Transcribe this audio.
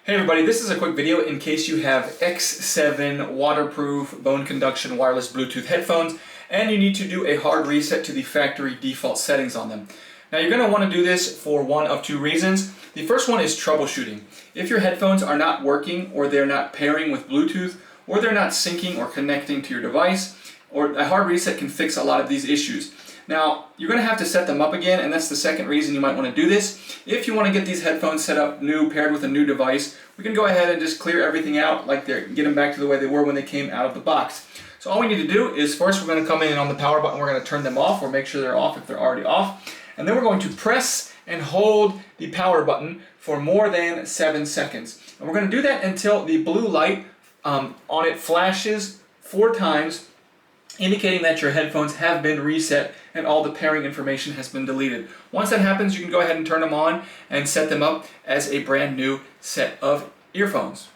Hey everybody, this is a quick video in case you have X7 waterproof bone conduction wireless Bluetooth headphones and you need to do a hard reset to the factory default settings on them. Now you're going to want to do this for one of two reasons. The first one is troubleshooting. If your headphones are not working or they're not pairing with Bluetooth or they're not syncing or connecting to your device, or a hard reset can fix a lot of these issues. Now, you're going to have to set them up again, and that's the second reason you might want to do this. If you want to get these headphones set up new, paired with a new device, we can go ahead and just clear everything out, get them back to the way they were when they came out of the box. So all we need to do is first we're going to come in on the power button, we're going to turn them off, or make sure they're off if they're already off. And then we're going to press and hold the power button for more than 7 seconds. And we're going to do that until the blue light on it flashes 4 times, indicating that your headphones have been reset and all the pairing information has been deleted. Once that happens, you can go ahead and turn them on and set them up as a brand new set of earphones.